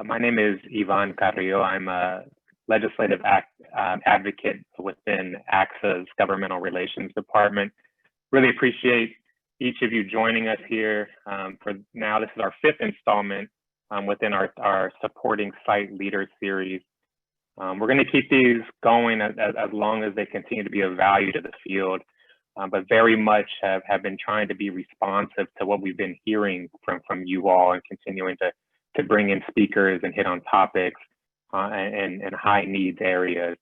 My name is Ivan Carrillo. I'm a legislative advocate within ACSA's Governmental Relations Department. Really appreciate each of you joining us here. For now, this is our fifth installment within our Supporting Site Leaders series. We're going to keep these going as long as they continue to be of value to the field, but very much have been trying to be responsive to what we've been hearing from you all and continuing to bring in speakers and hit on topics and high needs areas.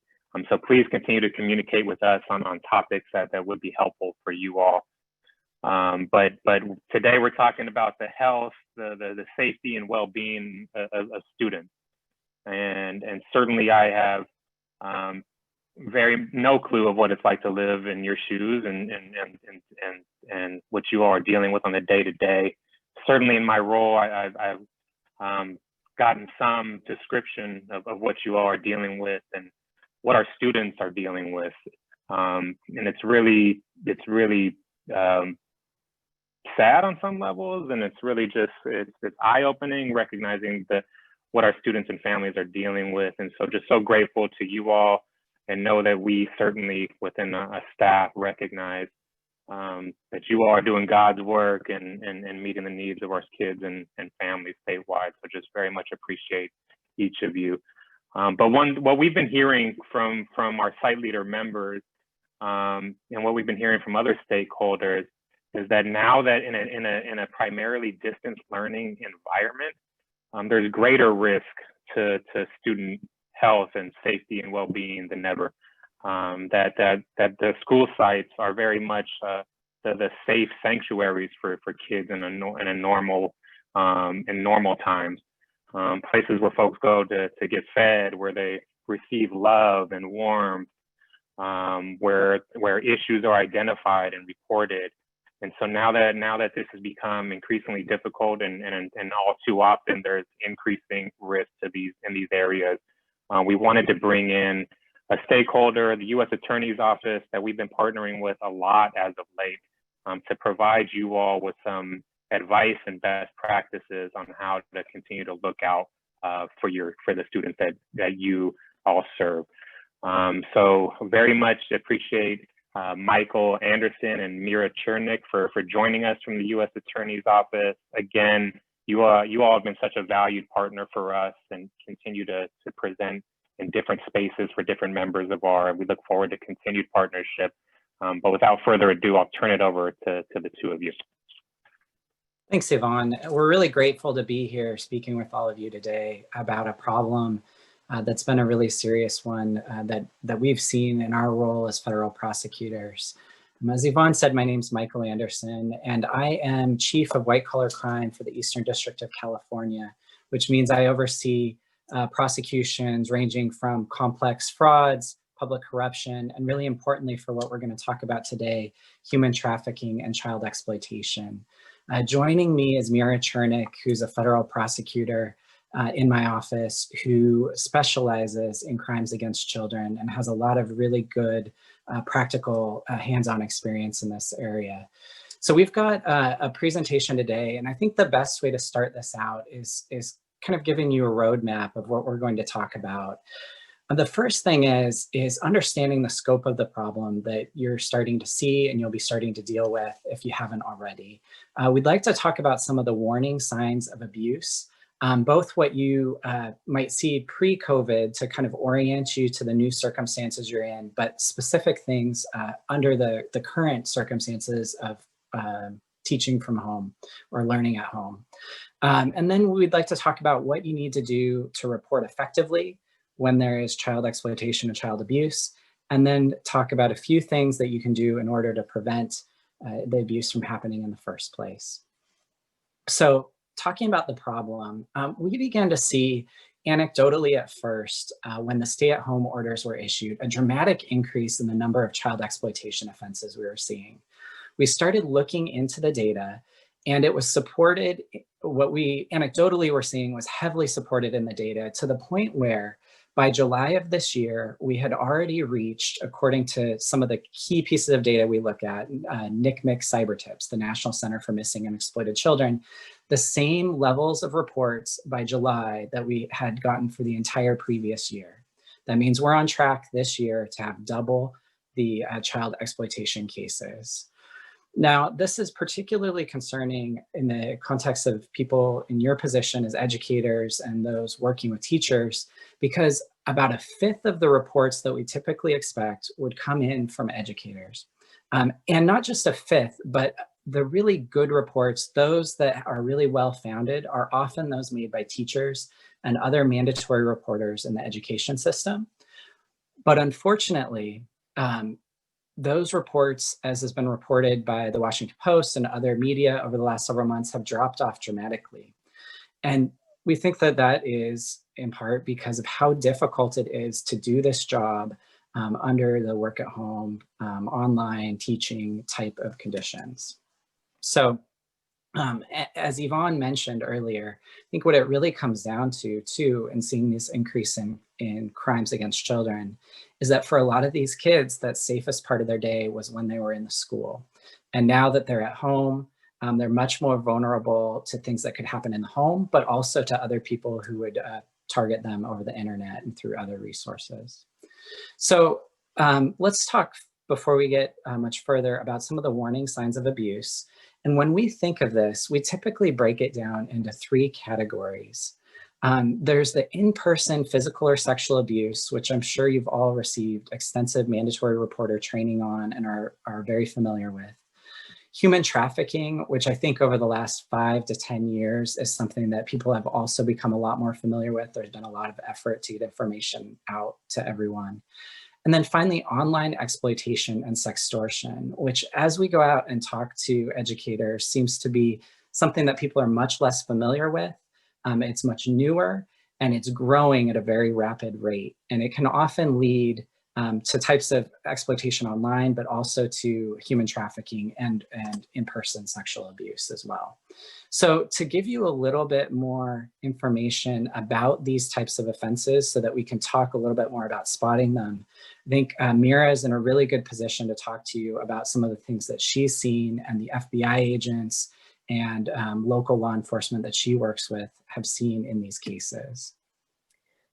So please continue to communicate with us on topics that would be helpful for you all. But today we're talking about the health, the safety and well-being of students. And certainly I have no clue of what it's like to live in your shoes and what you all are dealing with on the day-to-day. Certainly in my role, I've gotten some description of what you all are dealing with and what our students are dealing with. And it's really sad on some levels, and it's really just, it's eye-opening, recognizing what our students and families are dealing with. And so just so grateful to you all, and know that we certainly within a staff recognize that you all are doing God's work and meeting the needs of our kids and families statewide. So just very much appreciate each of you. But what we've been hearing from our site leader members and what we've been hearing from other stakeholders is that now that in a primarily distance learning environment, there's greater risk to student health and safety and well-being than ever. That the school sites are very much the safe sanctuaries for kids in normal times, places where folks go to get fed, where they receive love and warmth, where issues are identified and reported. And so now that this has become increasingly difficult and all too often there's increasing risk in these areas, we wanted to bring in a stakeholder, the U.S. Attorney's Office, that we've been partnering with a lot as of late, to provide you all with some advice and best practices on how to continue to look out for the students that you all serve. So very much appreciate Michael Anderson and Mira Chernick for joining us from the U.S. Attorney's Office. Again, you all have been such a valued partner for us and continue to present in different spaces for different members of we look forward to continued partnership. But without further ado, I'll turn it over to the two of you. Thanks, Yvonne. We're really grateful to be here speaking with all of you today about a problem that's been a really serious one that we've seen in our role as federal prosecutors. As Yvonne said, my name is Michael Anderson, and I am Chief of White Collar Crime for the Eastern District of California, which means I oversee prosecutions ranging from complex frauds, public corruption, and really importantly for what we're going to talk about today, human trafficking and child exploitation. Joining me is Mira Chernick, who's a federal prosecutor in my office who specializes in crimes against children and has a lot of really good practical hands-on experience in this area. So we've got a presentation today, and I think the best way to start this out is kind of giving you a roadmap of what we're going to talk about. The first thing is understanding the scope of the problem that you're starting to see and you'll be starting to deal with if you haven't already. We'd like to talk about some of the warning signs of abuse, both what you might see pre-COVID to kind of orient you to the new circumstances you're in, but specific things under the current circumstances of teaching from home or learning at home. And then we'd like to talk about what you need to do to report effectively when there is child exploitation and child abuse, and then talk about a few things that you can do in order to prevent the abuse from happening in the first place. So talking about the problem, we began to see anecdotally at first, when the stay-at-home orders were issued, a dramatic increase in the number of child exploitation offenses we were seeing. We started looking into the data, and it was supported, what we anecdotally were seeing was heavily supported in the data to the point where by July of this year, we had already reached, according to some of the key pieces of data we look at, NCMEC Cyber Tips, the National Center for Missing and Exploited Children, the same levels of reports by July that we had gotten for the entire previous year. That means we're on track this year to have double the child exploitation cases. Now, this is particularly concerning in the context of people in your position as educators and those working with teachers, because about 1/5 of the reports that we typically expect would come in from educators. And not just 1/5, but the really good reports, those that are really well-founded, are often those made by teachers and other mandatory reporters in the education system. But unfortunately, those reports, as has been reported by the Washington Post and other media over the last several months, have dropped off dramatically. And we think that that is in part because of how difficult it is to do this job under the work at home, online teaching type of conditions. So as Yvonne mentioned earlier, I think what it really comes down to too, in seeing this increase in crimes against children, is that for a lot of these kids, that safest part of their day was when they were in the school. And now that they're at home, they're much more vulnerable to things that could happen in the home, but also to other people who would target them over the internet and through other resources. So let's talk, before we get much further, about some of the warning signs of abuse. And when we think of this, we typically break it down into 3 categories. There's the in-person physical or sexual abuse, which I'm sure you've all received extensive mandatory reporter training on and are very familiar with. Human trafficking, which I think over the last 5 to 10 years is something that people have also become a lot more familiar with. There's been a lot of effort to get information out to everyone. And then finally, online exploitation and sextortion, which, as we go out and talk to educators, seems to be something that people are much less familiar with. It's much newer, and it's growing at a very rapid rate. And it can often lead to types of exploitation online, but also to human trafficking and in-person sexual abuse as well. So to give you a little bit more information about these types of offenses so that we can talk a little bit more about spotting them, I think Mira is in a really good position to talk to you about some of the things that she's seen and the FBI agents and local law enforcement that she works with have seen in these cases.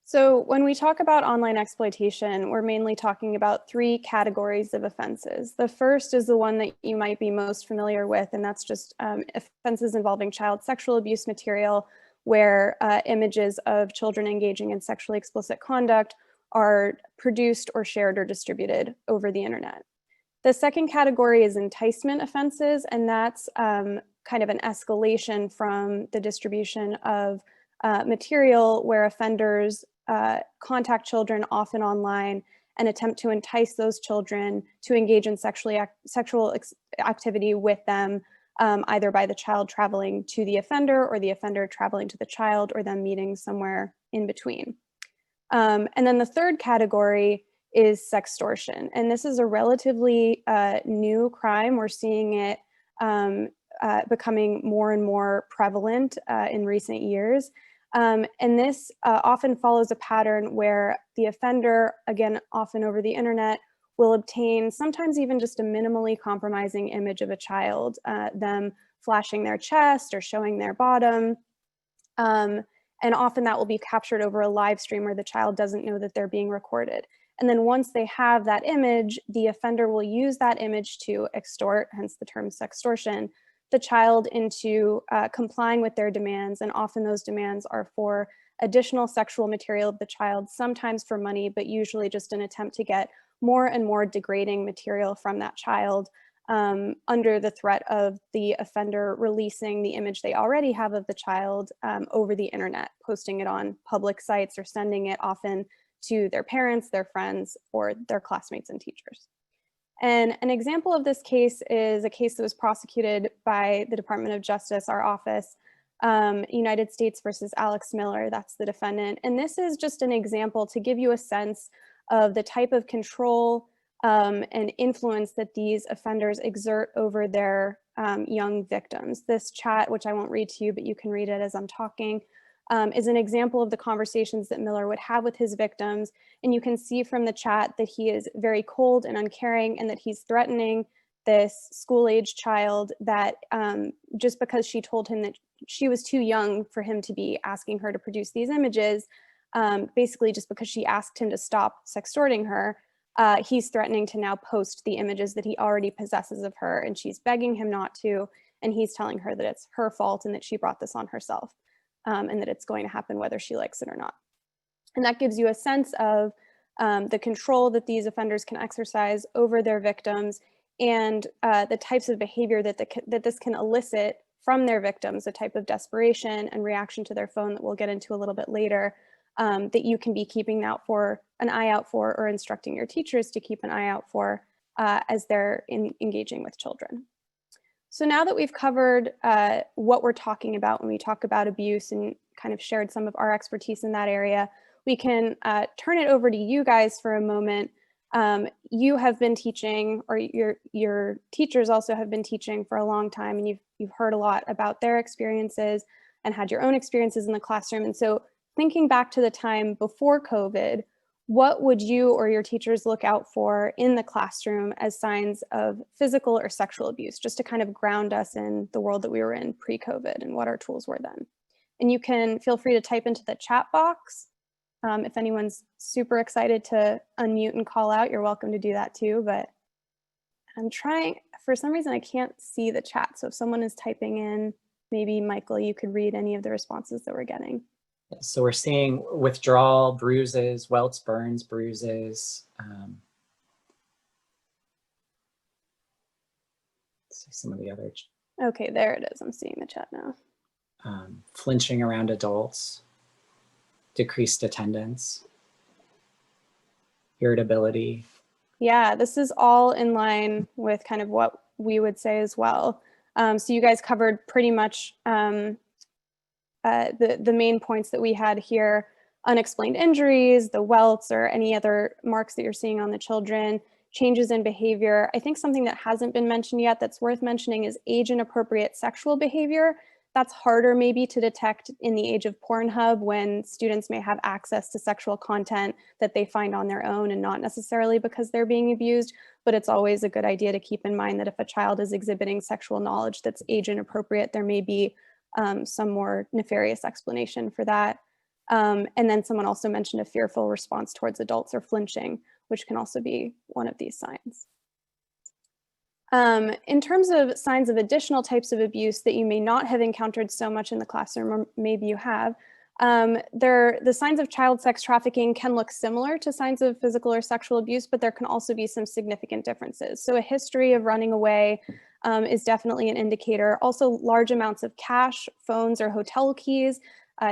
So when we talk about online exploitation, we're mainly talking about 3 categories of offenses. The first is the one that you might be most familiar with, and that's just offenses involving child sexual abuse material, where images of children engaging in sexually explicit conduct are produced or shared or distributed over the internet. The second category is enticement offenses, and that's kind of an escalation from the distribution of material where offenders contact children, often online, and attempt to entice those children to engage in sexual activity with them, either by the child traveling to the offender or the offender traveling to the child, or them meeting somewhere in between. And then the third category is sextortion. And this is a relatively new crime. We're seeing it becoming more and more prevalent in recent years. And this often follows a pattern where the offender, again, often over the internet, will obtain sometimes even just a minimally compromising image of a child, them flashing their chest or showing their bottom. And often that will be captured over a live stream where the child doesn't know that they're being recorded. And then once they have that image, the offender will use that image to extort, hence the term sextortion, the child into complying with their demands. And often those demands are for additional sexual material of the child, sometimes for money, but usually just an attempt to get more and more degrading material from that child, under the threat of the offender releasing the image they already have of the child over the internet, posting it on public sites or sending it often to their parents, their friends, or their classmates and teachers. And an example of this case is a case that was prosecuted by the Department of Justice, our office, United States versus Alex Miller, that's the defendant. And this is just an example to give you a sense of the type of control and influence that these offenders exert over their young victims. This chat, which I won't read to you, but you can read it as I'm talking, is an example of the conversations that Miller would have with his victims. And you can see from the chat that he is very cold and uncaring, and that he's threatening this school-age child that just because she told him that she was too young for him to be asking her to produce these images. Basically, just because she asked him to stop sextorting her, he's threatening to now post the images that he already possesses of her, and she's begging him not to, and he's telling her that it's her fault and that she brought this on herself, and that it's going to happen whether she likes it or not. And that gives you a sense of the control that these offenders can exercise over their victims, and the types of behavior that this can elicit from their victims, a type of desperation and reaction to their phone that we'll get into a little bit later, that you can be keeping an eye out for, or instructing your teachers to keep an eye out for as they're engaging with children. So now that we've covered what we're talking about when we talk about abuse and kind of shared some of our expertise in that area, we can turn it over to you guys for a moment. You have been teaching, or your teachers also have been teaching for a long time, and you've heard a lot about their experiences and had your own experiences in the classroom. And so thinking back to the time before COVID, what would you or your teachers look out for in the classroom as signs of physical or sexual abuse, just to kind of ground us in the world that we were in pre-COVID and what our tools were then? And you can feel free to type into the chat box. If anyone's super excited to unmute and call out, you're welcome to do that too, but I'm trying, for some reason I can't see the chat. So if someone is typing in, maybe Michael, you could read any of the responses that we're getting. So we're seeing withdrawal, bruises, welts, burns, bruises. Let's see some of the other. Okay, there it is. I'm seeing the chat now. Flinching around adults, decreased attendance, irritability. Yeah, this is all in line with kind of what we would say as well. So you guys covered pretty much the main points that we had here: unexplained injuries, the welts, or any other marks that you're seeing on the children, changes in behavior. I think something that hasn't been mentioned yet that's worth mentioning is age-inappropriate sexual behavior. That's harder maybe to detect in the age of Pornhub, when students may have access to sexual content that they find on their own and not necessarily because they're being abused. But it's always a good idea to keep in mind that if a child is exhibiting sexual knowledge that's age inappropriate, there may be some more nefarious explanation for that. And then someone also mentioned a fearful response towards adults or flinching, which can also be one of these signs. In terms of signs of additional types of abuse that you may not have encountered so much in the classroom, or maybe you have, the signs of child sex trafficking can look similar to signs of physical or sexual abuse, but there can also be some significant differences. So a history of running away is definitely an indicator. Also, large amounts of cash, phones, or hotel keys.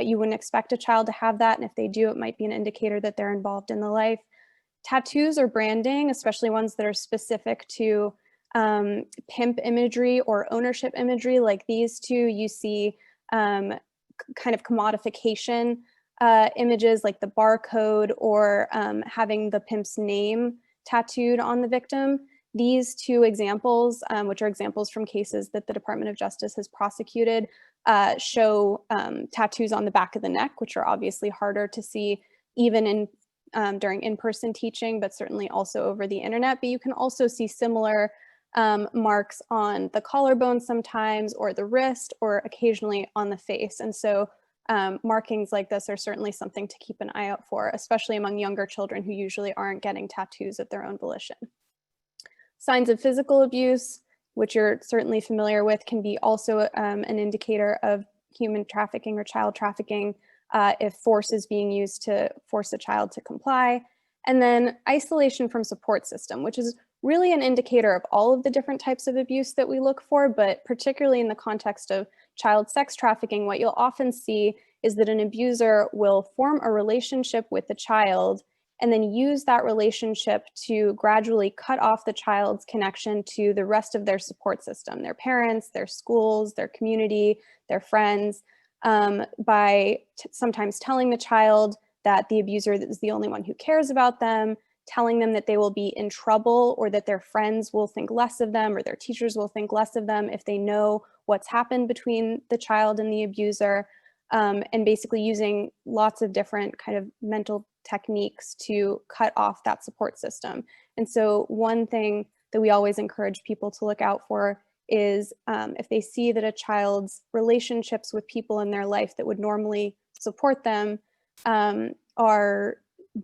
You wouldn't expect a child to have that, and if they do, it might be an indicator that they're involved in the life. Tattoos or branding, especially ones that are specific to pimp imagery or ownership imagery, like these two, you see kind of commodification images like the barcode, or having the pimp's name tattooed on the victim. These two examples, which are examples from cases that the Department of Justice has prosecuted, show tattoos on the back of the neck, which are obviously harder to see even during in-person teaching, but certainly also over the internet. But you can also see similar marks on the collarbone sometimes, or the wrist, or occasionally on the face. And so markings like this are certainly something to keep an eye out for, especially among younger children who usually aren't getting tattoos of their own volition. Signs of physical abuse, which you're certainly familiar with, can be also an indicator of human trafficking or child trafficking if force is being used to force a child to comply. And then isolation from support system, which is really an indicator of all of the different types of abuse that we look for, but particularly in the context of child sex trafficking, what you'll often see is that an abuser will form a relationship with the child and then use that relationship to gradually cut off the child's connection to the rest of their support system, their parents, their schools, their community, their friends, by sometimes telling the child that the abuser is the only one who cares about them, telling them that they will be in trouble, or that their friends will think less of them, or their teachers will think less of them if they know what's happened between the child and the abuser, and basically using lots of different kind of mental techniques to cut off that support system. And so one thing that we always encourage people to look out for is if they see that a child's relationships with people in their life that would normally support them are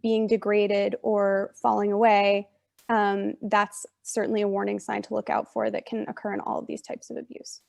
being degraded or falling away, that's certainly a warning sign to look out for that can occur in all of these types of abuse.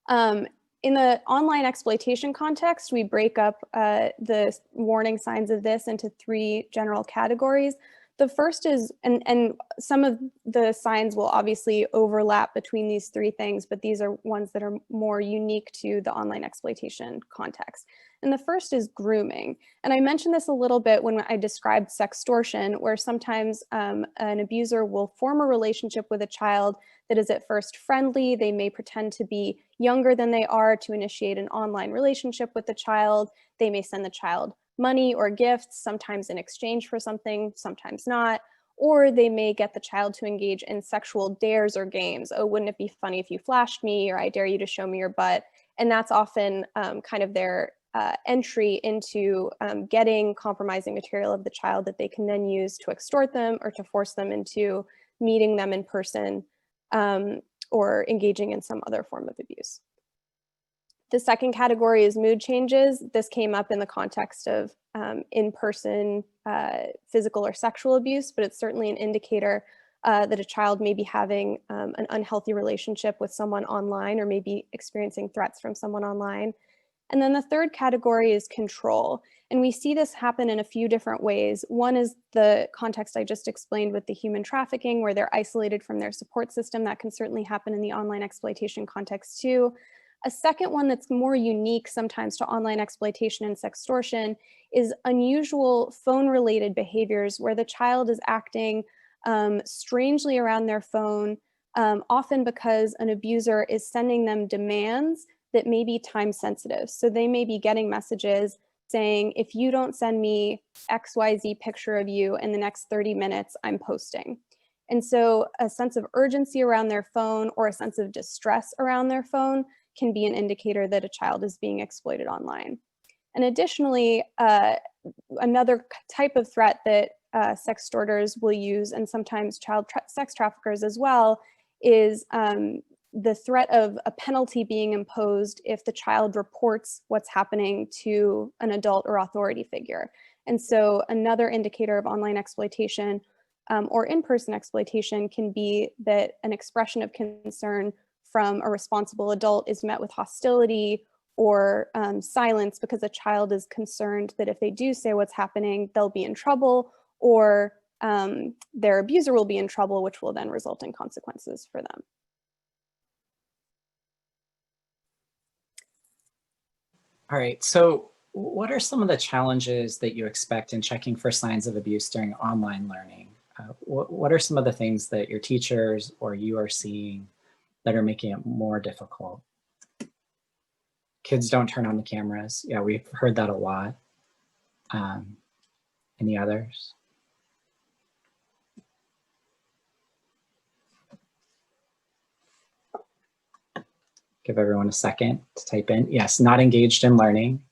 In the online exploitation context, we break up the warning signs of this into 3 general categories. The first is, and some of the signs will obviously overlap between these 3 things, but these are ones that are more unique to the online exploitation context. And the first is grooming. And I mentioned this a little bit when I described sextortion, where sometimes an abuser will form a relationship with a child that is at first friendly. They may pretend to be younger than they are to initiate an online relationship with the child. They may send the child money or gifts, sometimes in exchange for something, sometimes not. Or they may get the child to engage in sexual dares or games. Oh, wouldn't it be funny if you flashed me, or I dare you to show me your butt. And that's often kind of their entry into getting compromising material of the child that they can then use to extort them or to force them into meeting them in person or engaging in some other form of abuse. The second category is mood changes. This came up in the context of in-person physical or sexual abuse, but it's certainly an indicator that a child may be having an unhealthy relationship with someone online or maybe experiencing threats from someone online. And then the third category is control. And we see this happen in a few different ways. One is the context I just explained with the human trafficking, where they're isolated from their support system. That can certainly happen in the online exploitation context too. A second one that's more unique sometimes to online exploitation and sextortion is unusual phone-related behaviors where the child is acting strangely around their phone, often because an abuser is sending them demands that may be time sensitive. So they may be getting messages saying, if you don't send me XYZ picture of you in the next 30 minutes, I'm posting. And so a sense of urgency around their phone or a sense of distress around their phone can be an indicator that a child is being exploited online. And additionally, another type of threat that sextorters will use, and sometimes child sex traffickers as well, is the threat of a penalty being imposed if the child reports what's happening to an adult or authority figure. And so another indicator of online exploitation or in-person exploitation can be that an expression of concern from a responsible adult is met with hostility or silence because a child is concerned that if they do say what's happening, they'll be in trouble, or their abuser will be in trouble, which will then result in consequences for them. All right, so what are some of the challenges that you expect in checking for signs of abuse during online learning? What are some of the things that your teachers or you are seeing that are making it more difficult? Kids don't turn on the cameras. Yeah, we've heard that a lot. Any others? Give everyone a second to type in. Yes, not engaged in learning,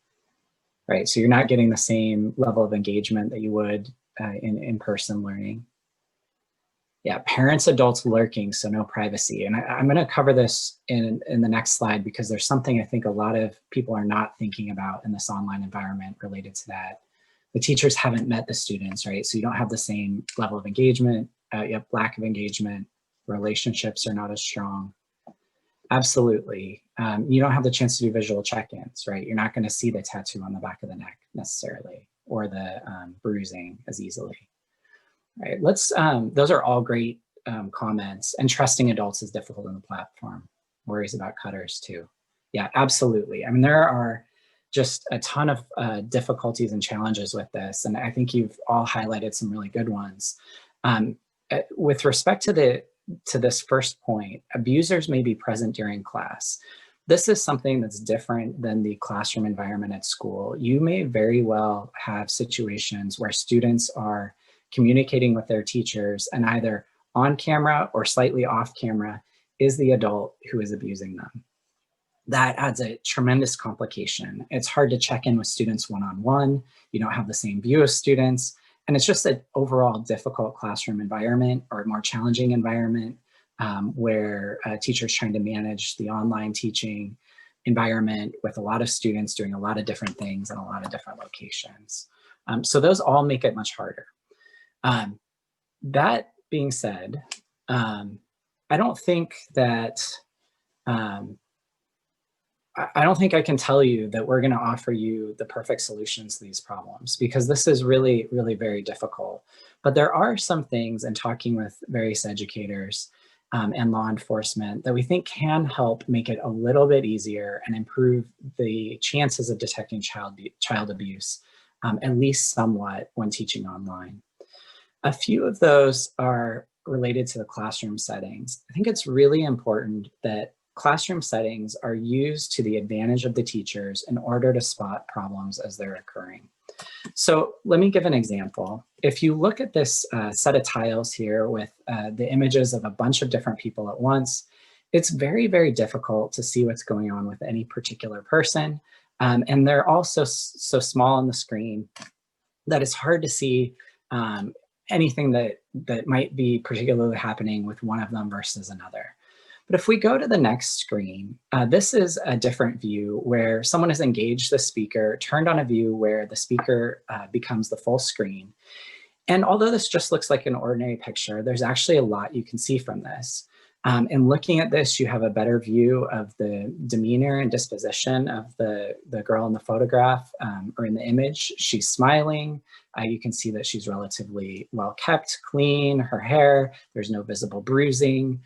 right? So you're not getting the same level of engagement that you would in in-person learning. Yeah, parents, adults lurking, so no privacy. And I'm going to cover this in the next slide because there's something I think a lot of people are not thinking about in this online environment related to that. The teachers haven't met the students, right? So you don't have the same level of engagement. You have lack of engagement. Relationships are not as strong. Absolutely. You don't have the chance to do visual check-ins, right? You're not going to see the tattoo on the back of the neck necessarily, or the bruising as easily. Right, those are all great comments. And trusting adults is difficult on the platform. Worries about cutters too. Yeah, absolutely. I mean, there are just a ton of difficulties and challenges with this. And I think you've all highlighted some really good ones. With respect to this first point, abusers may be present during class. This is something that's different than the classroom environment at school. You may very well have situations where students are communicating with their teachers, and either on camera or slightly off camera is the adult who is abusing them. That adds a tremendous complication. It's hard to check in with students one-on-one. You don't have the same view as students. And it's just an overall difficult classroom environment or a more challenging environment where teachers trying to manage the online teaching environment with a lot of students doing a lot of different things in a lot of different locations. So those all make it much harder. That being said, I don't think that I don't think I can tell you that we're going to offer you the perfect solutions to these problems, because this is really, really very difficult. But there are some things in talking with various educators and law enforcement that we think can help make it a little bit easier and improve the chances of detecting child abuse, at least somewhat, when teaching online. A few of those are related to the classroom settings. I think it's really important that classroom settings are used to the advantage of the teachers in order to spot problems as they're occurring. So let me give an example. If you look at this set of tiles here with the images of a bunch of different people at once, it's very, very difficult to see what's going on with any particular person. And they're also so small on the screen that it's hard to see anything that might be particularly happening with one of them versus another. But if we go to the next screen, this is a different view where someone has engaged the speaker, turned on a view where the speaker becomes the full screen. And although this just looks like an ordinary picture, there's actually a lot you can see from this. And looking at this, you have a better view of the demeanor and disposition of the girl in the photograph or in the image. She's smiling. You can see that she's relatively well kept, clean, her hair, there's no visible bruising.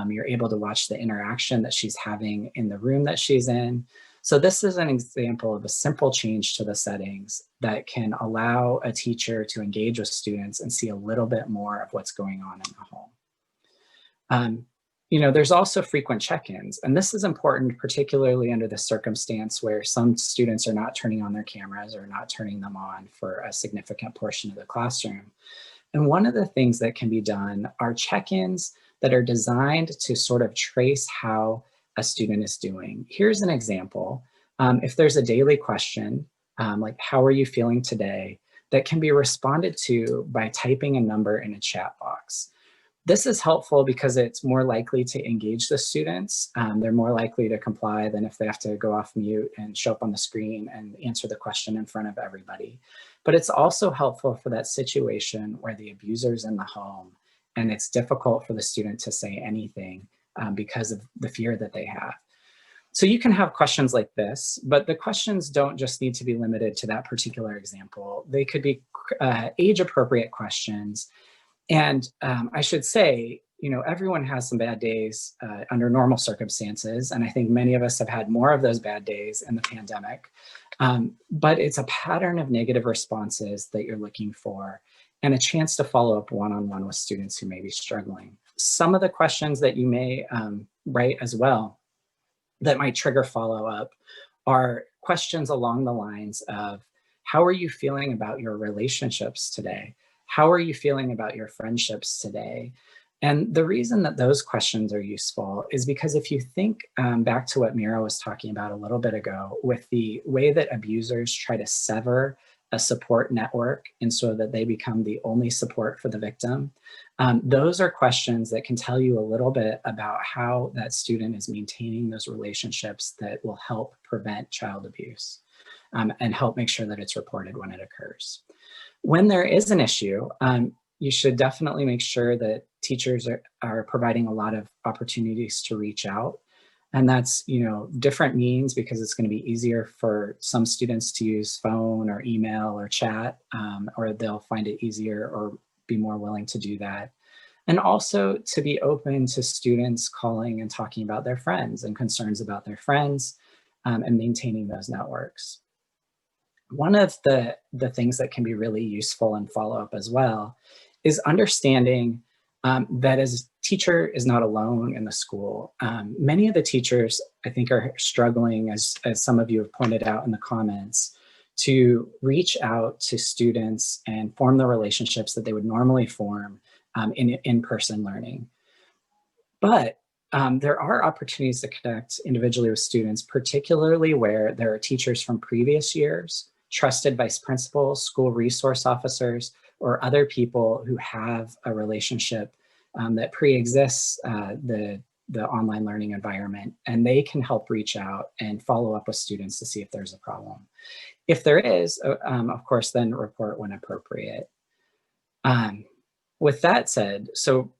You're able to watch the interaction that she's having in the room that she's in. So this is an example of a simple change to the settings that can allow a teacher to engage with students and see a little bit more of what's going on in the home. You know, there's also frequent check-ins, and this is important, particularly under the circumstance where some students are not turning on their cameras or not turning them on for a significant portion of the classroom. And one of the things that can be done are check-ins that are designed to sort of trace how a student is doing. Here's an example. If there's a daily question, like how are you feeling today, that can be responded to by typing a number in a chat box. This is helpful because it's more likely to engage the students. They're more likely to comply than if they have to go off mute and show up on the screen and answer the question in front of everybody. But it's also helpful for that situation where the abuser's in the home and it's difficult for the student to say anything because of the fear that they have. So you can have questions like this, but the questions don't just need to be limited to that particular example. They could be age-appropriate questions. And I should say, you know, everyone has some bad days under normal circumstances. And I think many of us have had more of those bad days in the pandemic. But it's a pattern of negative responses that you're looking for and a chance to follow up one-on-one with students who may be struggling. Some of the questions that you may write as well that might trigger follow-up are questions along the lines of, how are you feeling about your relationships today? How are you feeling about your friendships today? And the reason that those questions are useful is because if you think back to what Mira was talking about a little bit ago with the way that abusers try to sever a support network and so that they become the only support for the victim, those are questions that can tell you a little bit about how that student is maintaining those relationships that will help prevent child abuse and help make sure that it's reported when it occurs. When there is an issue, you should definitely make sure that teachers are providing a lot of opportunities to reach out. And that's, you know, different means, because it's going to be easier for some students to use phone or email or chat, or they'll find it easier or be more willing to do that. And also to be open to students calling and talking about their friends and concerns about their friends and maintaining those networks. One of the things that can be really useful in follow-up as well is understanding that as a teacher is not alone in the school. Many of the teachers, I think, are struggling, as some of you have pointed out in the comments, to reach out to students and form the relationships that they would normally form in in-person learning. But there are opportunities to connect individually with students, particularly where there are teachers from previous years, trusted vice principals, school resource officers, or other people who have a relationship that pre-exists the online learning environment, and they can help reach out and follow up with students to see if there's a problem. If there is, of course, then report when appropriate. With that said, so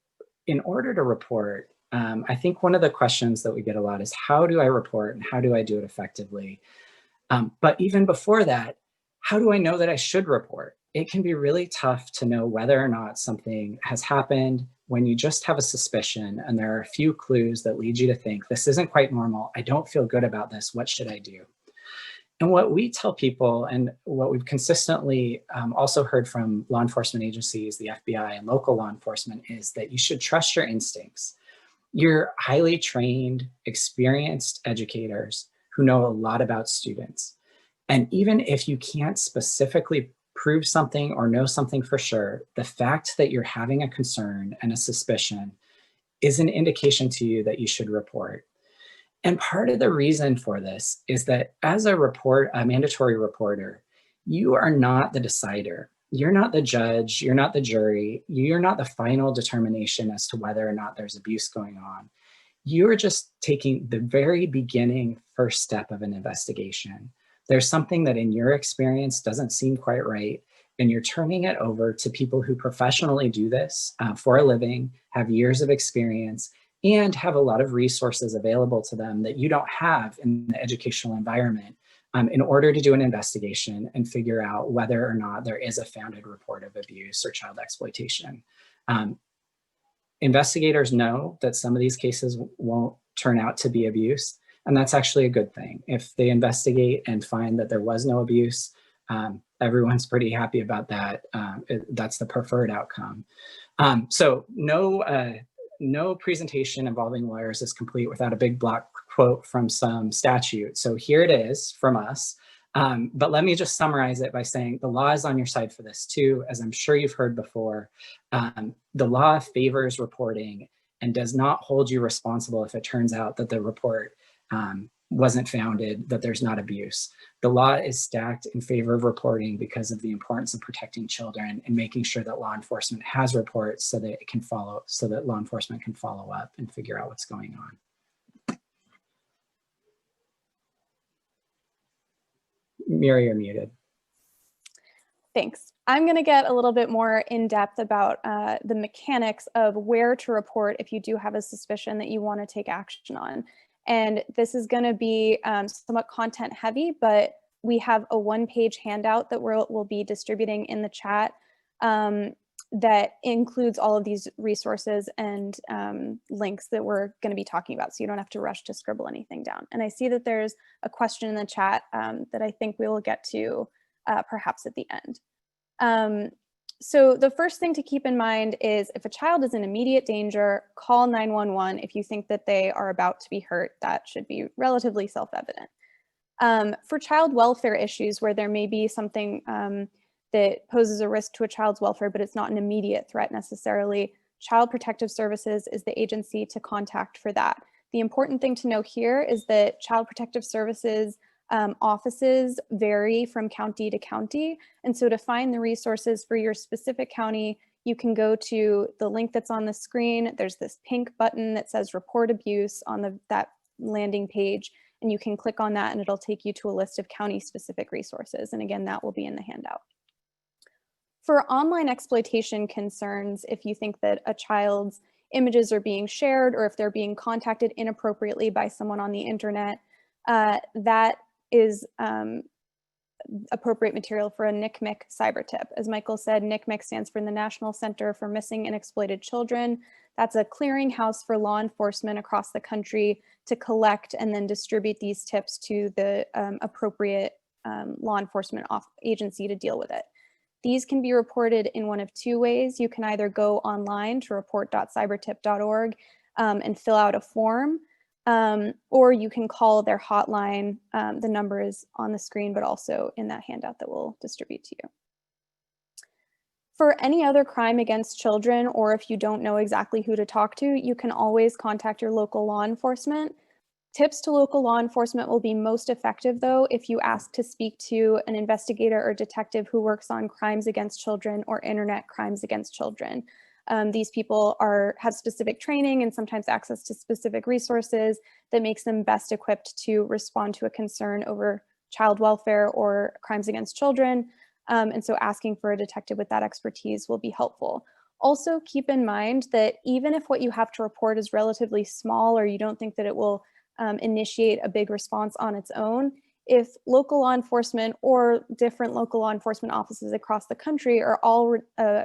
in order to report, I think one of the questions that we get a lot is, how do I report and how do I do it effectively? But even before that, how do I know that I should report? It can be really tough to know whether or not something has happened when you just have a suspicion and there are a few clues that lead you to think, this isn't quite normal, I don't feel good about this, what should I do? And what we tell people, and what we've consistently also heard from law enforcement agencies, the FBI and local law enforcement, is that you should trust your instincts. You're highly trained, experienced educators who know a lot about students. And even if you can't specifically prove something or know something for sure, the fact that you're having a concern and a suspicion is an indication to you that you should report. And part of the reason for this is that as a mandatory reporter, you are not the decider. You're not the judge, you're not the jury, you're not the final determination as to whether or not there's abuse going on. You're just taking the very beginning first step of an investigation. There's something that in your experience doesn't seem quite right, and you're turning it over to people who professionally do this for a living, have years of experience, and have a lot of resources available to them that you don't have in the educational environment in order to do an investigation and figure out whether or not there is a founded report of abuse or child exploitation. Investigators know that some of these cases won't turn out to be abuse, and that's actually a good thing. If they investigate and find that there was no abuse, everyone's pretty happy about that. That's the preferred outcome. So no presentation involving lawyers is complete without a big block quote from some statute. So here it is from us. But let me just summarize it by saying the law is on your side for this too, as I'm sure you've heard before. The law favors reporting and does not hold you responsible if it turns out that the report wasn't founded, that there's not abuse. The law is stacked in favor of reporting because of the importance of protecting children and making sure that law enforcement has reports so that it can follow, so that law enforcement can follow up and figure out what's going on. Mira, you're muted. Thanks. I'm going to get a little bit more in depth about the mechanics of where to report if you do have a suspicion that you want to take action on. And this is going to be somewhat content heavy, but we have a one-page handout that we'll be distributing in the chat that includes all of these resources and links that we're going to be talking about, so you don't have to rush to scribble anything down. And I see that there's a question in the chat that I think we will get to perhaps at the end. So the first thing to keep in mind is if a child is in immediate danger, call 911 if you think that they are about to be hurt. That should be relatively self-evident. For child welfare issues where there may be something that poses a risk to a child's welfare, but it's not an immediate threat necessarily, Child Protective Services is the agency to contact for that. The important thing to know here is that Child Protective Services offices vary from county to county. And so to find the resources for your specific county, you can go to the link that's on the screen. There's this pink button that says report abuse on that landing page, and you can click on that and it'll take you to a list of county specific resources. And again, that will be in the handout. For online exploitation concerns, if you think that a child's images are being shared or if they're being contacted inappropriately by someone on the internet, that is appropriate material for a NCMEC cyber tip. As Michael said, NCMEC stands for the National Center for Missing and Exploited Children. That's a clearinghouse for law enforcement across the country to collect and then distribute these tips to the appropriate law enforcement agency to deal with it. These can be reported in one of two ways. You can either go online to report.cybertip.org and fill out a form, or you can call their hotline. The number is on the screen, but also in that handout that we'll distribute to you. For any other crime against children, or if you don't know exactly who to talk to, you can always contact your local law enforcement. Tips to local law enforcement will be most effective, though, if you ask to speak to an investigator or detective who works on crimes against children or internet crimes against children. These people have specific training and sometimes access to specific resources that makes them best equipped to respond to a concern over child welfare or crimes against children. And so asking for a detective with that expertise will be helpful. Also, keep in mind that even if what you have to report is relatively small or you don't think that it will initiate a big response on its own, if local law enforcement or different local law enforcement offices across the country are all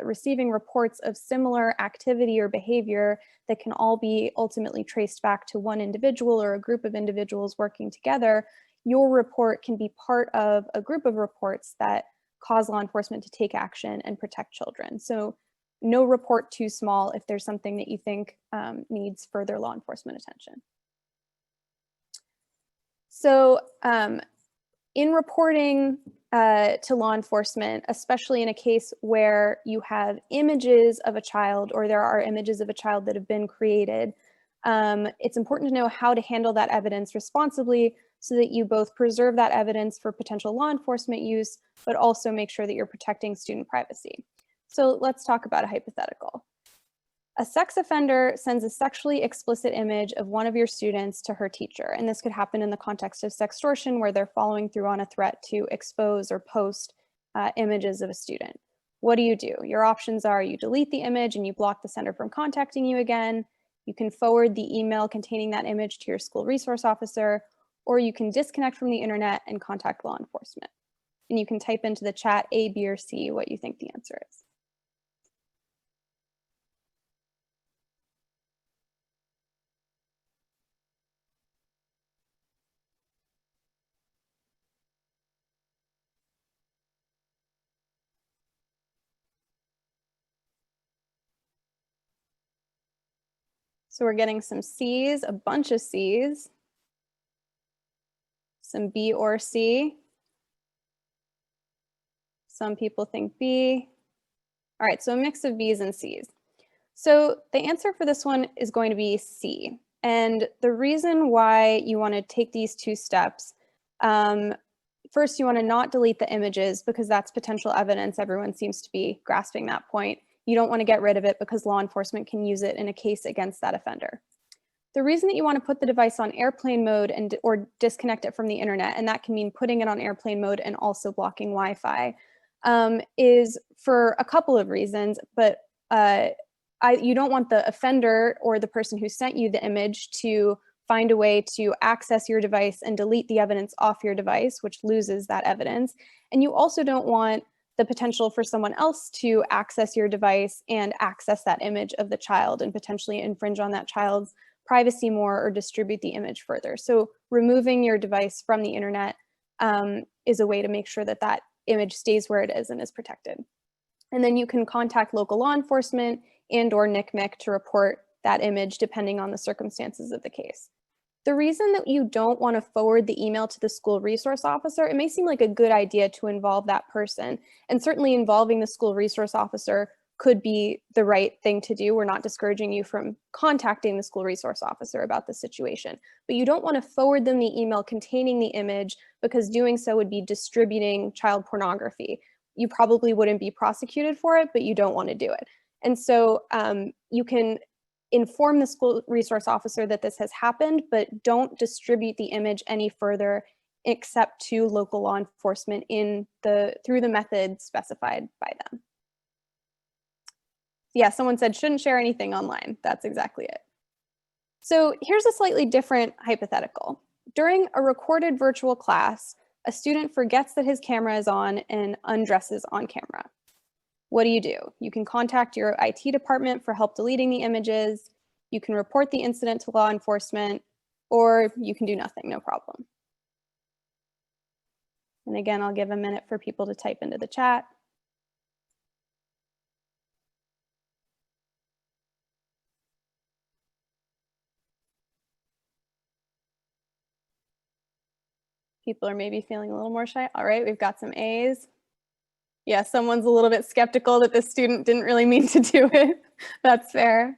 receiving reports of similar activity or behavior that can all be ultimately traced back to one individual or a group of individuals working together, your report can be part of a group of reports that cause law enforcement to take action and protect children. So no report too small if there's something that you think needs further law enforcement attention. So in reporting to law enforcement, especially in a case where you have images of a child or there are images of a child that have been created, it's important to know how to handle that evidence responsibly so that you both preserve that evidence for potential law enforcement use, but also make sure that you're protecting student privacy. So let's talk about a hypothetical. A sex offender sends a sexually explicit image of one of your students to her teacher, and this could happen in the context of sextortion, where they're following through on a threat to expose or post images of a student. What do? Your options are you delete the image and you block the sender from contacting you again, you can forward the email containing that image to your school resource officer, or you can disconnect from the internet and contact law enforcement. And you can type into the chat A, B, or C what you think the answer is. So we're getting some C's, a bunch of C's, some B or C. Some people think B. All right, so a mix of B's and C's. So the answer for this one is going to be C. And the reason why you want to take these two steps, first you want to not delete the images because that's potential evidence. Everyone seems to be grasping that point. You don't want to get rid of it because law enforcement can use it in a case against that offender. The reason that you want to put the device on airplane mode or disconnect it from the internet, and that can mean putting it on airplane mode and also blocking Wi-Fi, is for a couple of reasons, but you don't want the offender or the person who sent you the image to find a way to access your device and delete the evidence off your device, which loses that evidence. And you also don't want the potential for someone else to access your device and access that image of the child and potentially infringe on that child's privacy more or distribute the image further. So removing your device from the internet is a way to make sure that that image stays where it is and is protected. And then you can contact local law enforcement and or NCMEC to report that image depending on the circumstances of the case. The reason that you don't want to forward the email to the school resource officer, it may seem like a good idea to involve that person, and certainly involving the school resource officer could be the right thing to do. We're not discouraging you from contacting the school resource officer about the situation, but you don't want to forward them the email containing the image because doing so would be distributing child pornography. You probably wouldn't be prosecuted for it, but you don't want to do it. And so you can inform the school resource officer that this has happened, but don't distribute the image any further except to local law enforcement through the method specified by them. Yeah, someone said shouldn't share anything online. That's exactly it. So here's a slightly different hypothetical. During a recorded virtual class, a student forgets that his camera is on and undresses on camera. What do? You can contact your IT department for help deleting the images, you can report the incident to law enforcement, or you can do nothing, no problem. And again, I'll give a minute for people to type into the chat. People are maybe feeling a little more shy. All right, we've got some A's. Yeah, someone's a little bit skeptical that this student didn't really mean to do it. That's fair.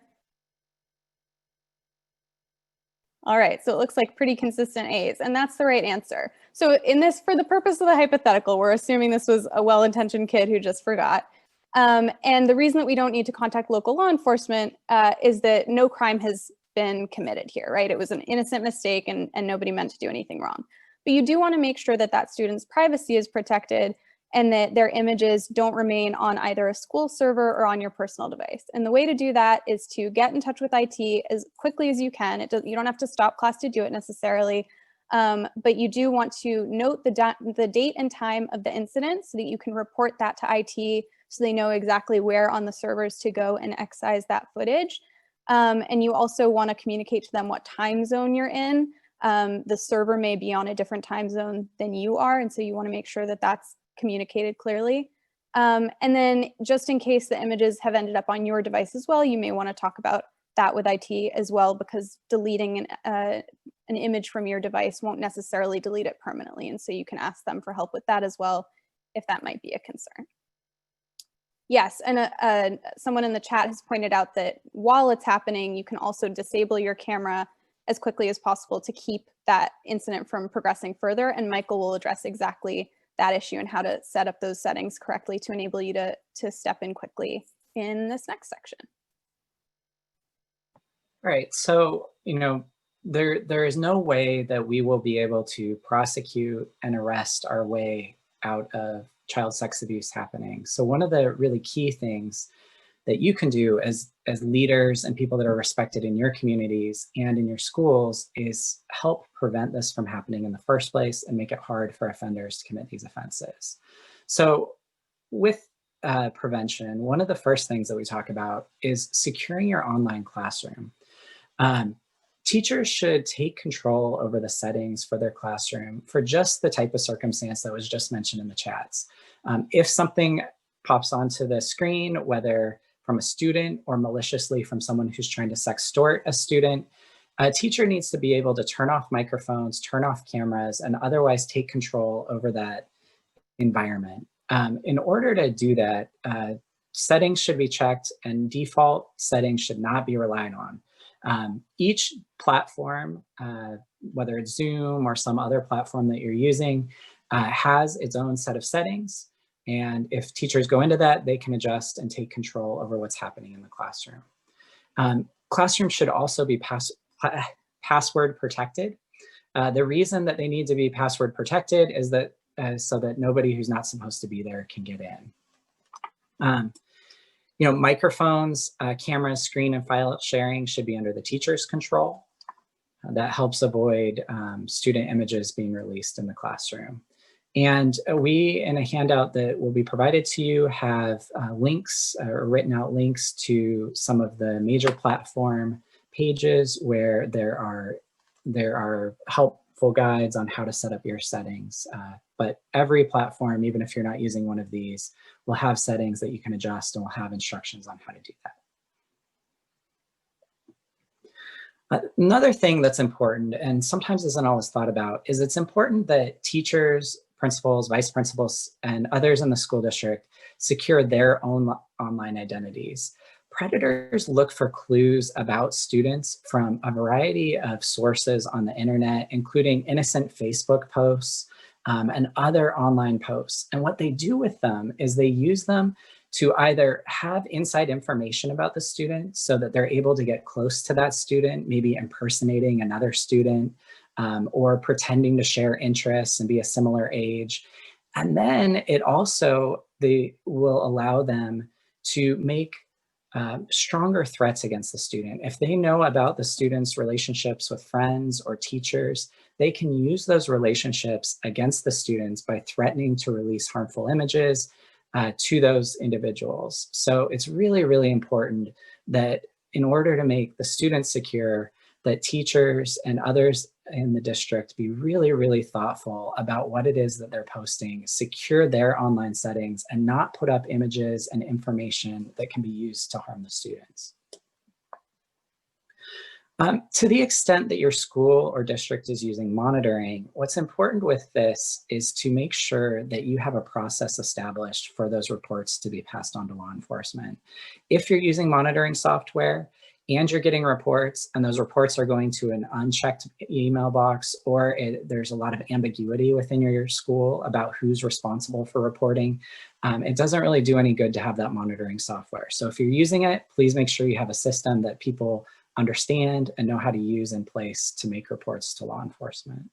All right, so it looks like pretty consistent A's, and that's the right answer. So in this, for the purpose of the hypothetical, we're assuming this was a well-intentioned kid who just forgot. And the reason that we don't need to contact local law enforcement is that no crime has been committed here, right? It was an innocent mistake and nobody meant to do anything wrong. But you do want to make sure that that student's privacy is protected and that their images don't remain on either a school server or on your personal device. And the way to do that is to get in touch with IT as quickly as you can. You don't have to stop class to do it necessarily, but you do want to note the date and time of the incident so that you can report that to IT so they know exactly where on the servers to go and excise that footage. And you also want to communicate to them what time zone you're in. The server may be on a different time zone than you are, and so you want to make sure that that's communicated clearly. And then just in case the images have ended up on your device as well, you may want to talk about that with IT as well, because deleting an image from your device won't necessarily delete it permanently. And so you can ask them for help with that as well, if that might be a concern. Yes, and someone in the chat has pointed out that while it's happening, you can also disable your camera as quickly as possible to keep that incident from progressing further. And Michael will address exactly that issue and how to set up those settings correctly to enable you to step in quickly in this next section. All right, so, there is no way that we will be able to prosecute and arrest our way out of child sex abuse happening. So one of the really key things that you can do as leaders and people that are respected in your communities and in your schools is help prevent this from happening in the first place and make it hard for offenders to commit these offenses. So with prevention, one of the first things that we talk about is securing your online classroom. Teachers should take control over the settings for their classroom for just the type of circumstance that was just mentioned in the chats. If something pops onto the screen, whether from a student or maliciously from someone who's trying to sextort a student, a teacher needs to be able to turn off microphones, turn off cameras, and otherwise take control over that environment. In order to do that, settings should be checked and default settings should not be relied on. Each platform, whether it's Zoom or some other platform that you're using, has its own set of settings. And if teachers go into that, they can adjust and take control over what's happening in the classroom. Classrooms should also be password protected. The reason that they need to be password protected is that so that nobody who's not supposed to be there can get in. Microphones, cameras, screen, and file sharing should be under the teacher's control. That helps avoid student images being released in the classroom. And we, in a handout that will be provided to you, have links or written out links to some of the major platform pages where there are helpful guides on how to set up your settings. But every platform, even if you're not using one of these, will have settings that you can adjust and will have instructions on how to do that. Another thing that's important, and sometimes isn't always thought about, is it's important that teachers, principals, vice principals, and others in the school district secure their own online identities. Predators look for clues about students from a variety of sources on the internet, including innocent Facebook posts and other online posts. And what they do with them is they use them to either have inside information about the student so that they're able to get close to that student, maybe impersonating another student, or pretending to share interests and be a similar age. And then they will allow them to make stronger threats against the student. If they know about the student's relationships with friends or teachers, they can use those relationships against the students by threatening to release harmful images to those individuals. So it's really, really important that in order to make the students secure, that teachers and others in the district be really, really thoughtful about what it is that they're posting, secure their online settings, and not put up images and information that can be used to harm the students. To the extent that your school or district is using monitoring, what's important with this is to make sure that you have a process established for those reports to be passed on to law enforcement. If you're using monitoring software, and you're getting reports, and those reports are going to an unchecked email box, or there's a lot of ambiguity within your school about who's responsible for reporting, it doesn't really do any good to have that monitoring software. So if you're using it, please make sure you have a system that people understand and know how to use in place to make reports to law enforcement.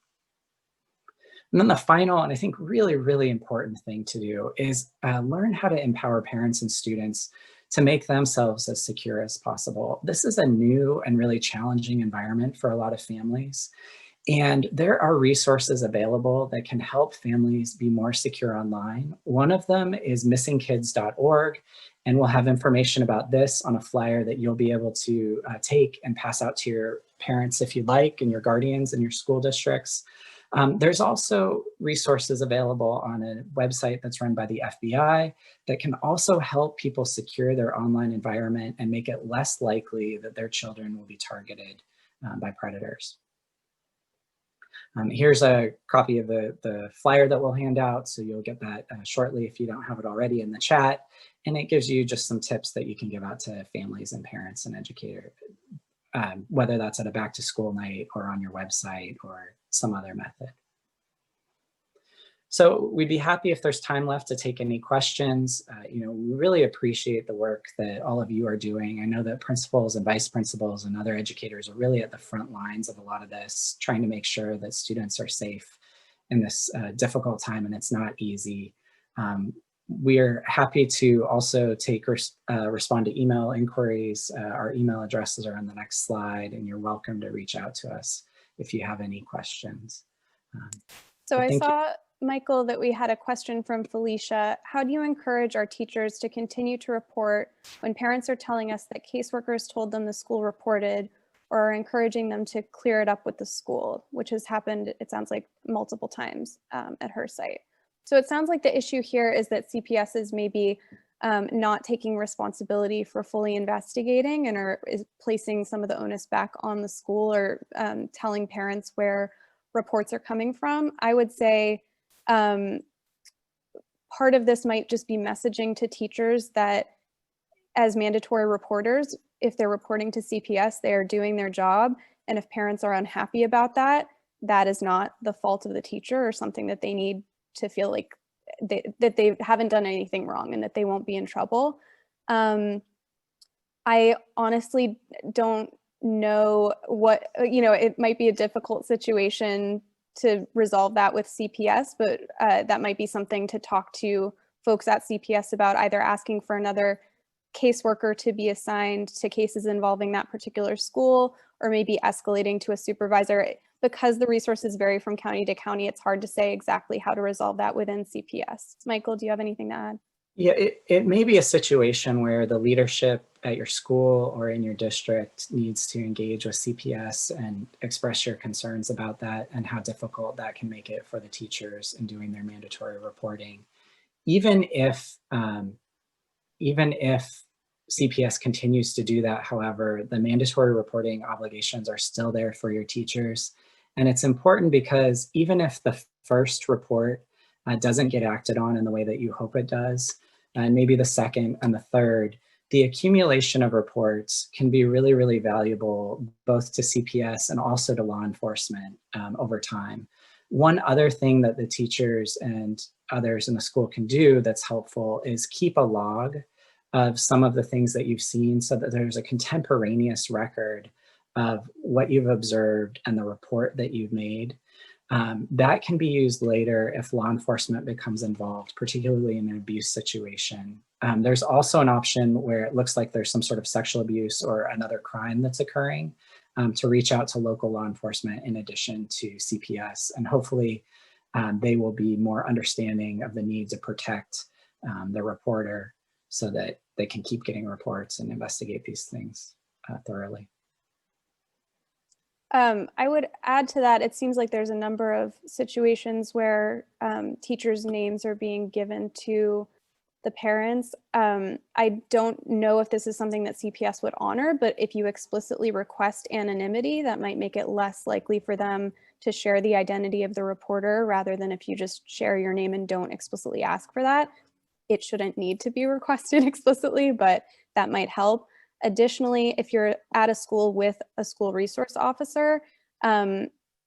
And then the final, and I think really, really important thing to do is learn how to empower parents and students to make themselves as secure as possible. This is a new and really challenging environment for a lot of families. And there are resources available that can help families be more secure online. One of them is missingkids.org, and we'll have information about this on a flyer that you'll be able to take and pass out to your parents if you'd like, and your guardians in your school districts. There's also resources available on a website that's run by the FBI that can also help people secure their online environment and make it less likely that their children will be targeted by predators. Here's a copy of the flyer that we'll hand out, so you'll get that shortly if you don't have it already in the chat. And it gives you just some tips that you can give out to families and parents and educators, whether that's at a back to school night or on your website or some other method. So we'd be happy if there's time left to take any questions. We really appreciate the work that all of you are doing. I know that principals and vice principals and other educators are really at the front lines of a lot of this, trying to make sure that students are safe in this difficult time, and it's not easy. We're happy to also respond to email inquiries. Our email addresses are on the next slide, and you're welcome to reach out to us if you have any questions. So I saw, Michael, that we had a question from Felicia. How do you encourage our teachers to continue to report when parents are telling us that caseworkers told them the school reported, or are encouraging them to clear it up with the school, which has happened, it sounds like, multiple times at her site? So it sounds like the issue here is that CPS is maybe not taking responsibility for fully investigating and is placing some of the onus back on the school, or telling parents where reports are coming from. I would say part of this might just be messaging to teachers that as mandatory reporters, if they're reporting to CPS, they are doing their job. And if parents are unhappy about that, that is not the fault of the teacher, or something that they need to feel like that they haven't done anything wrong and that they won't be in trouble. I honestly don't know what, it might be a difficult situation to resolve that with CPS, but that might be something to talk to folks at CPS about, either asking for another caseworker to be assigned to cases involving that particular school, or maybe escalating to a supervisor. Because the resources vary from county to county, it's hard to say exactly how to resolve that within CPS. Michael, do you have anything to add? Yeah, it may be a situation where the leadership at your school or in your district needs to engage with CPS and express your concerns about that and how difficult that can make it for the teachers in doing their mandatory reporting. Even if CPS continues to do that, however, the mandatory reporting obligations are still there for your teachers. And it's important because even if the first report doesn't get acted on in the way that you hope it does, and maybe the second and the third, the accumulation of reports can be really, really valuable, both to CPS and also to law enforcement over time. One other thing that the teachers and others in the school can do that's helpful is keep a log of some of the things that you've seen, so that there's a contemporaneous record of what you've observed and the report that you've made. That can be used later if law enforcement becomes involved, particularly in an abuse situation. There's also an option where it looks like there's some sort of sexual abuse or another crime that's occurring, to reach out to local law enforcement in addition to CPS. And hopefully they will be more understanding of the need to protect the reporter so that they can keep getting reports and investigate these things thoroughly. I would add to that, it seems like there's a number of situations where teachers' names are being given to the parents. I don't know if this is something that CPS would honor, but if you explicitly request anonymity, that might make it less likely for them to share the identity of the reporter, rather than if you just share your name and don't explicitly ask for that. It shouldn't need to be requested explicitly, but that might help. Additionally, if you're at a school with a school resource officer,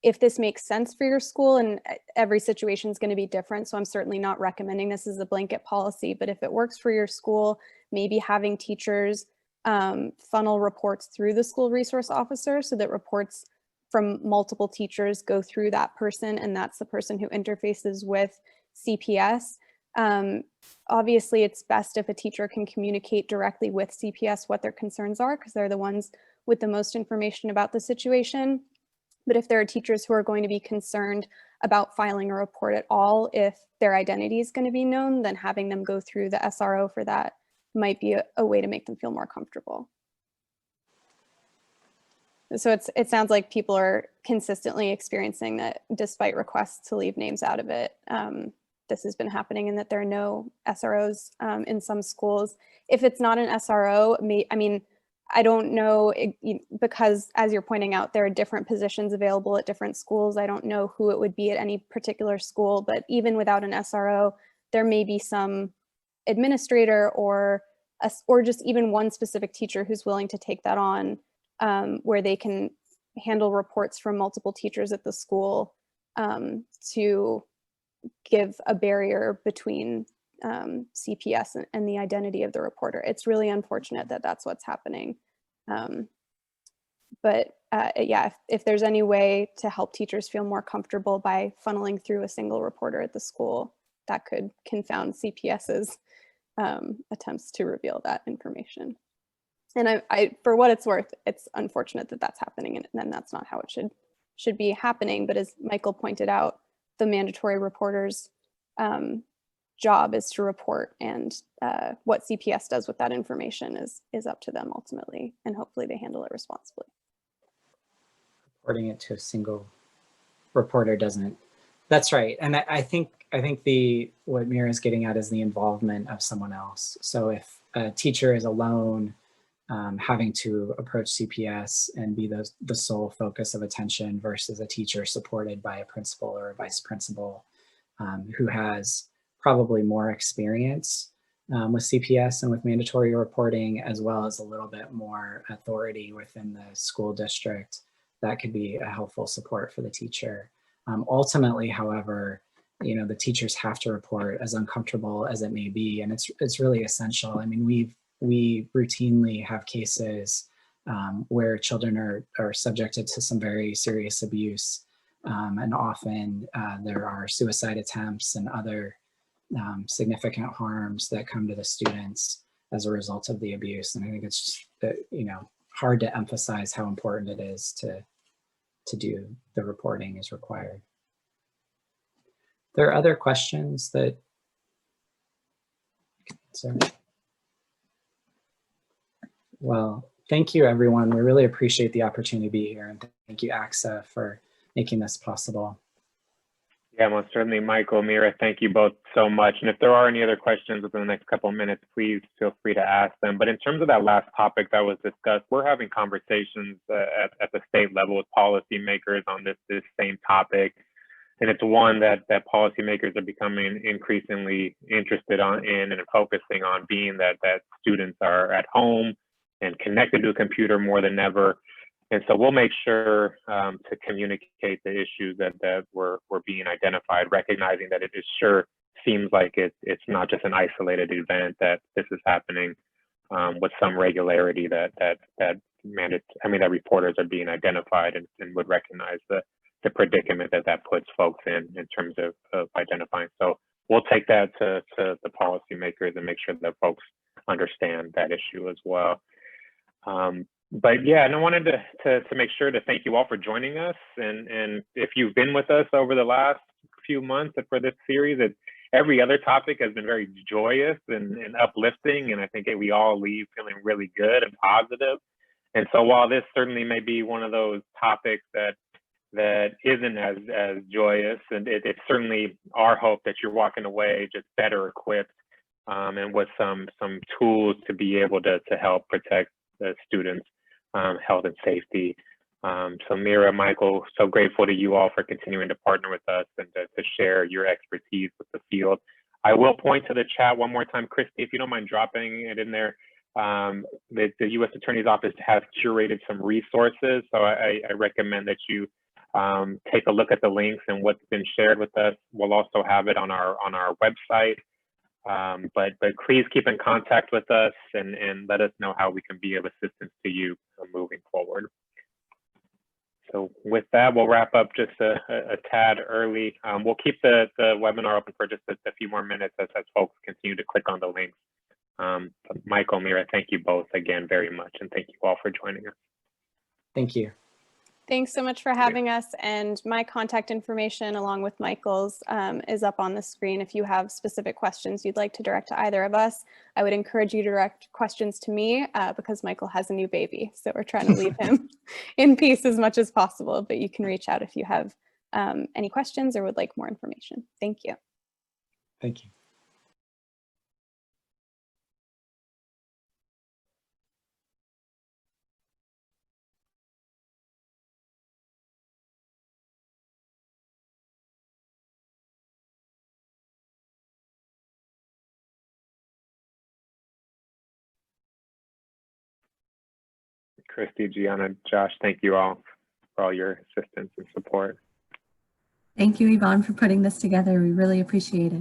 if this makes sense for your school, and every situation is going to be different, so I'm certainly not recommending this as a blanket policy, but if it works for your school, maybe having teachers funnel reports through the school resource officer so that reports from multiple teachers go through that person, and that's the person who interfaces with CPS. Obviously, it's best if a teacher can communicate directly with CPS what their concerns are, because they're the ones with the most information about the situation. But if there are teachers who are going to be concerned about filing a report at all, if their identity is going to be known, then having them go through the SRO for that might be a way to make them feel more comfortable. So it sounds like people are consistently experiencing that despite requests to leave names out of it, this has been happening, and that there are no SROs in some schools. If it's not an SRO, I mean, I don't know, because as you're pointing out, there are different positions available at different schools. I don't know who it would be at any particular school, but even without an SRO, there may be some administrator or just even one specific teacher who's willing to take that on, where they can handle reports from multiple teachers at the school to give a barrier between CPS and the identity of the reporter. It's really unfortunate that that's what's happening. But yeah, if there's any way to help teachers feel more comfortable by funneling through a single reporter at the school, that could confound CPS's attempts to reveal that information. And for what it's worth, it's unfortunate that that's happening, and that's not how it should be happening. But as Michael pointed out, the mandatory reporter's job is to report, and what CPS does with that information is up to them ultimately, and hopefully they handle it responsibly. Reporting it to a single reporter doesn't. That's right, and I think what Mira is getting at is the involvement of someone else. So if a teacher is alone, having to approach CPS and be the sole focus of attention versus a teacher supported by a principal or a vice principal who has probably more experience with CPS and with mandatory reporting, as well as a little bit more authority within the school district, that could be a helpful support for the teacher. Ultimately, however, the teachers have to report, as uncomfortable as it may be, and it's really essential. I mean, we routinely have cases where children are subjected to some very serious abuse, and often there are suicide attempts and other significant harms that come to the students as a result of the abuse. And I think it's just, hard to emphasize how important it is to do the reporting as required. There are other questions that, sorry. Well, thank you, everyone. We really appreciate the opportunity to be here, and thank you, ACSA, for making this possible. Yeah, most certainly, Michael, Mira, thank you both so much. And if there are any other questions within the next couple of minutes, please feel free to ask them. But in terms of that last topic that was discussed, we're having conversations at the state level with policymakers on this same topic. And it's one that policymakers are becoming increasingly interested in and focusing on, being that students are at home and connected to a computer more than ever. And so we'll make sure to communicate the issues that were being identified, recognizing that it sure seems like it's not just an isolated event, that this is happening with some regularity, that reporters are being identified and would recognize the predicament that puts folks in terms of identifying. So we'll take that to the policymakers and make sure that folks understand that issue as well. But yeah, and I wanted to make sure to thank you all for joining us. And if you've been with us over the last few months for this series, every other topic has been very joyous and uplifting. And I think we all leave feeling really good and positive. And so while this certainly may be one of those topics that isn't as joyous, and it's certainly our hope that you're walking away just better equipped and with some tools to be able to help protect the students' health and safety. So Mira, Michael, so grateful to you all for continuing to partner with us and to share your expertise with the field. I will point to the chat one more time, Christy, if you don't mind dropping it in there. The U.S. Attorney's Office has curated some resources, so I recommend that you take a look at the links and what's been shared with us. We'll also have it on our website. But please keep in contact with us and let us know how we can be of assistance to you moving forward. So with that, we'll wrap up just a tad early. We'll keep the webinar open for just a few more minutes as folks continue to click on the links. Michael, Mira, thank you both again very much, and thank you all for joining us. Thank you. Thanks so much for having us, and my contact information along with Michael's is up on the screen. If you have specific questions you'd like to direct to either of us, I would encourage you to direct questions to me because Michael has a new baby, so we're trying to leave him in peace as much as possible, but you can reach out if you have any questions or would like more information. Thank you. Thank you. Christy, Gianna, Josh, thank you all for all your assistance and support. Thank you, Yvonne, for putting this together. We really appreciate it.